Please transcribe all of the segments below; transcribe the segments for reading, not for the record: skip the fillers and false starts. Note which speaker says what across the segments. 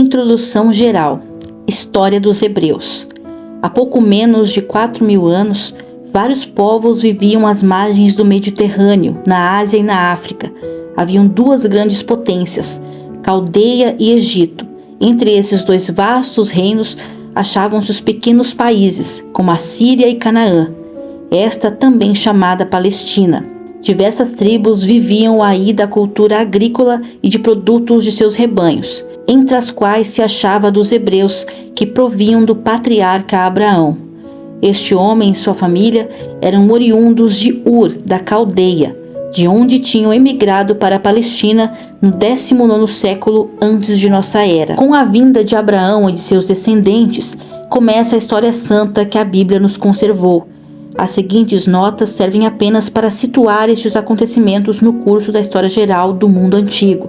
Speaker 1: Introdução geral. História dos Hebreus. Há pouco menos de 4.000 anos, vários povos viviam às margens do Mediterrâneo, na Ásia e na África. Haviam duas grandes potências, Caldeia e Egito. Entre esses dois vastos reinos achavam-se os pequenos países, como a Síria e Canaã, esta também chamada Palestina. Diversas tribos viviam aí da cultura agrícola e de produtos de seus rebanhos, entre as quais se achava a dos hebreus, que provinham do patriarca Abraão. Este homem e sua família eram oriundos de Ur, da Caldeia, de onde tinham emigrado para a Palestina no 19º século antes de nossa era. Com a vinda de Abraão e de seus descendentes, começa a história santa que a Bíblia nos conservou. As seguintes notas servem apenas para situar estes acontecimentos no curso da história geral do mundo antigo.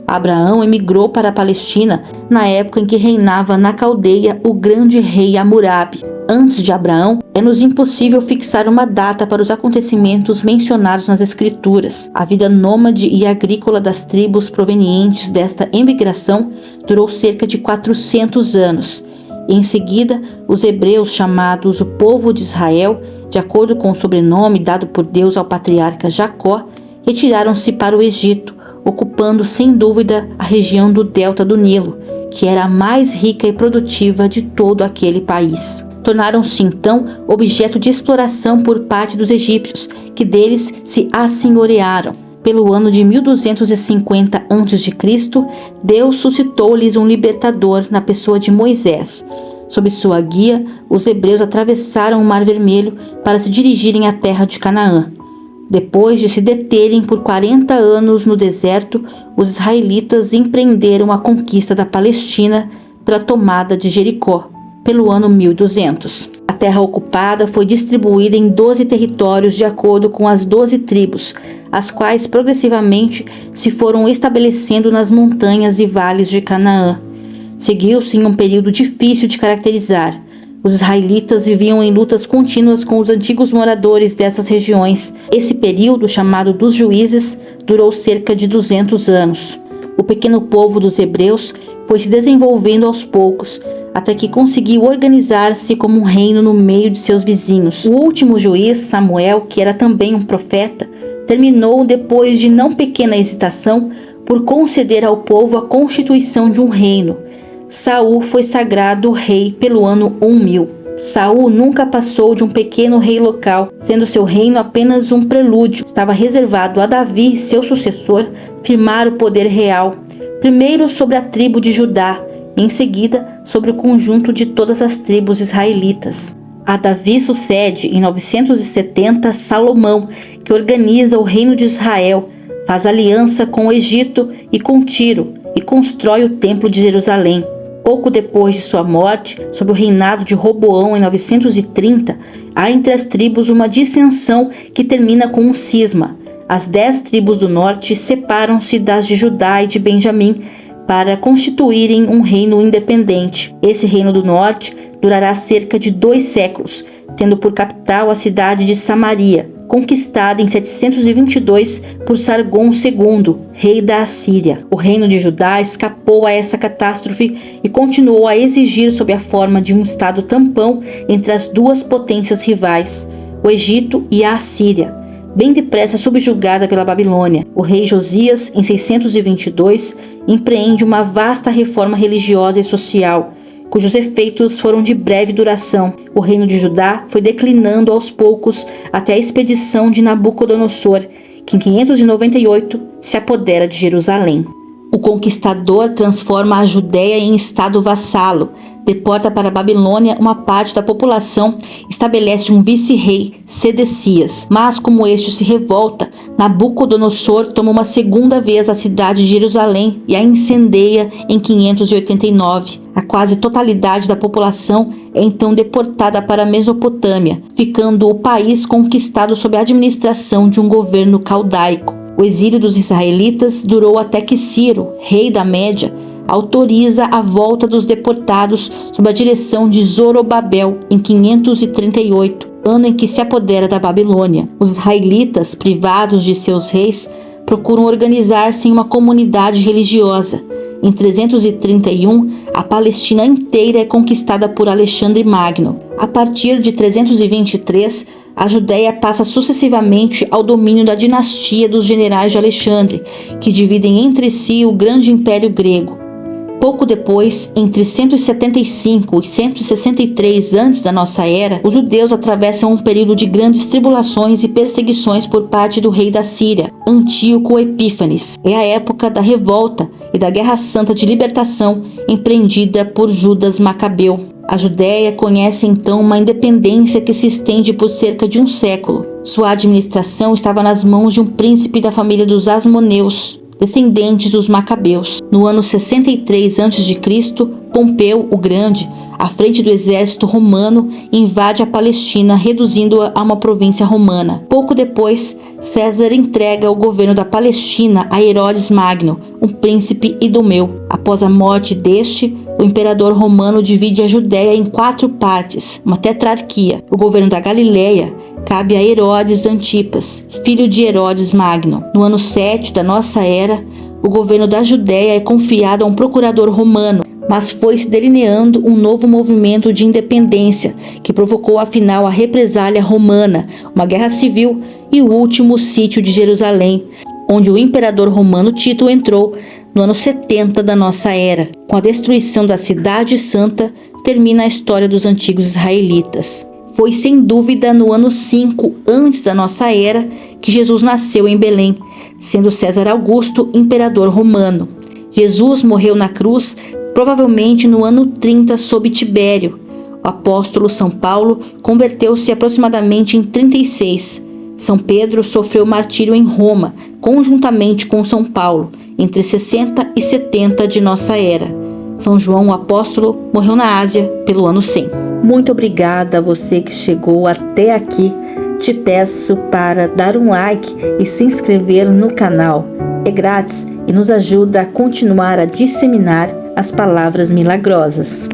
Speaker 1: Abraão emigrou para a Palestina na época em que reinava na Caldeia o grande rei Hammurabi. Antes de Abraão, é-nos impossível fixar uma data para os acontecimentos mencionados nas Escrituras. A vida nômade e agrícola das tribos provenientes desta emigração durou cerca de 400 anos. Em seguida, os hebreus, chamados o povo de Israel, de acordo com o sobrenome dado por Deus ao patriarca Jacó, retiraram-se para o Egito, ocupando sem dúvida a região do delta do Nilo, que era a mais rica e produtiva de todo aquele país. Tornaram-se então objeto de exploração por parte dos egípcios, que deles se assenhorearam. Pelo ano de 1250 a.C., Deus suscitou-lhes um libertador na pessoa de Moisés. Sob sua guia, os hebreus atravessaram o Mar Vermelho para se dirigirem à terra de Canaã. Depois de se deterem por 40 anos no deserto, os israelitas empreenderam a conquista da Palestina pela tomada de Jericó, pelo ano 1200. A terra ocupada foi distribuída em 12 territórios de acordo com as 12 tribos, as quais progressivamente se foram estabelecendo nas montanhas e vales de Canaã. Seguiu-se um período difícil de caracterizar. Os israelitas viviam em lutas contínuas com os antigos moradores dessas regiões. Esse período, chamado dos Juízes, durou cerca de 200 anos. O pequeno povo dos hebreus foi se desenvolvendo aos poucos, até que conseguiu organizar-se como um reino no meio de seus vizinhos. O último juiz, Samuel, que era também um profeta, terminou, depois de não pequena hesitação, por conceder ao povo a constituição de um reino. Saul foi sagrado rei pelo ano 1000. Saul nunca passou de um pequeno rei local, sendo seu reino apenas um prelúdio. Estava reservado a Davi, seu sucessor, firmar o poder real, primeiro sobre a tribo de Judá, em seguida sobre o conjunto de todas as tribos israelitas. A Davi sucede, em 970, Salomão, que organiza o reino de Israel, faz aliança com o Egito e com Tiro, e constrói o templo de Jerusalém. Pouco depois de sua morte, sob o reinado de Roboão em 930, há entre as tribos uma dissensão que termina com um cisma. As 10 tribos do norte separam-se das de Judá e de Benjamim para constituírem um reino independente. Esse reino do norte durará cerca de 2 séculos, tendo por capital a cidade de Samaria, conquistada em 722 por Sargon II, rei da Assíria. O reino de Judá escapou a essa catástrofe e continuou a exigir sob a forma de um estado tampão entre as duas potências rivais, o Egito e a Assíria, bem depressa subjugada pela Babilônia. O rei Josias, em 622, empreende uma vasta reforma religiosa e social, cujos efeitos foram de breve duração. O reino de Judá foi declinando aos poucos até a expedição de Nabucodonosor, que em 598 se apodera de Jerusalém. O conquistador transforma a Judéia em estado vassalo, deporta para a Babilônia uma parte da população, estabelece um vice-rei, Sedecias. Mas como este se revolta, Nabucodonosor toma uma segunda vez a cidade de Jerusalém e a incendeia em 589. A quase totalidade da população é então deportada para a Mesopotâmia, ficando o país conquistado sob a administração de um governo caldaico. O exílio dos israelitas durou até que Ciro, rei da Média, autoriza a volta dos deportados sob a direção de Zorobabel em 538, ano em que se apodera da Babilônia. Os israelitas, privados de seus reis, procuram organizar-se em uma comunidade religiosa. Em 331, a Palestina inteira é conquistada por Alexandre Magno. A partir de 323, a Judéia passa sucessivamente ao domínio da dinastia dos generais de Alexandre, que dividem entre si o grande império grego. Pouco depois, entre 175 e 163 antes da nossa era, os judeus atravessam um período de grandes tribulações e perseguições por parte do rei da Síria, Antíoco Epífanes. É a época da revolta e da Guerra Santa de Libertação empreendida por Judas Macabeu. A Judéia conhece então uma independência que se estende por cerca de um século. Sua administração estava nas mãos de um príncipe da família dos Asmoneus, descendentes dos Macabeus. No ano 63 a.C., Pompeu o Grande, à frente do exército romano, invade a Palestina, reduzindo-a a uma província romana. Pouco depois, César entrega o governo da Palestina a Herodes Magno, um príncipe idumeu. Após a morte deste, o imperador romano divide a Judéia em 4 partes, uma tetrarquia. O governo da Galileia cabe a Herodes Antipas, filho de Herodes Magno. No ano 7 da nossa era, o governo da Judéia é confiado a um procurador romano, mas foi se delineando um novo movimento de independência que provocou afinal a represália romana, uma guerra civil e o último sítio de Jerusalém, onde o imperador romano Tito entrou no ano 70 da nossa era. Com a destruição da Cidade Santa, termina a história dos antigos israelitas. Foi sem dúvida no ano 5 antes da nossa era que Jesus nasceu em Belém, sendo César Augusto imperador romano. Jesus morreu na cruz provavelmente no ano 30 sob Tibério. O apóstolo São Paulo converteu-se aproximadamente em 36. São Pedro sofreu martírio em Roma, conjuntamente com São Paulo, entre 60 e 70 de nossa era. São João o Apóstolo morreu na Ásia pelo ano 100. Muito obrigada a você que chegou até aqui. Te peço para dar um like e se inscrever no canal. É grátis e nos ajuda a continuar a disseminar as palavras milagrosas.